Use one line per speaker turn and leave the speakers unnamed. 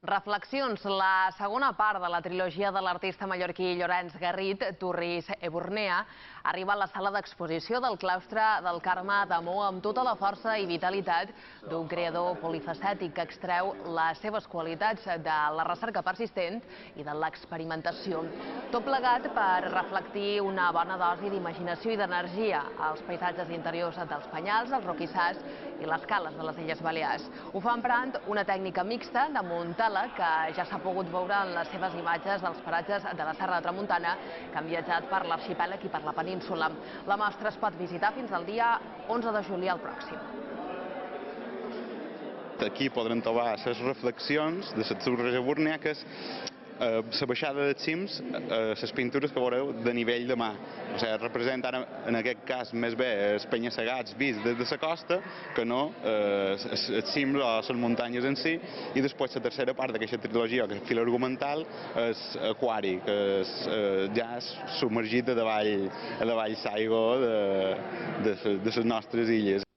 Reflexions, la segona part de la trilogia de l'artista mallorquí Llorenç Garrit, Turris Eburnea, arriba a la sala d'exposició del claustre del Carme d'Amor amb tota la força i vitalitat d'un creador polifacètic que extreu les seves qualitats de la recerca persistent i de l'experimentació. Tot plegat per reflectir una bona dosi d'imaginació i d'energia als paisatges interiors dels Penyals, els roquissars i les cales de les Illes Balears. Ho fa emprant una tècnica mixta de muntàleg que ja s'ha pogut veure en les seves imatges dels paratges de la Serra de Tramuntana que han viatjat per l'arxipèlag i per la península. La mostra es pot visitar fins al dia 11 de juliol pròxim.
Aquí podran trobar les reflexions de les Turris Eburneiques, la baixada dels cims, les pintures que veureu de nivell de mar. O sigui, representen en aquest cas més bé els penya-segats vists des de la costa que no els cims o les muntanyes en si. I després la tercera part d'aquesta trilogia, que és el fil argumental, és aquari, que és ja submergit a davall l'aigua de les nostres illes.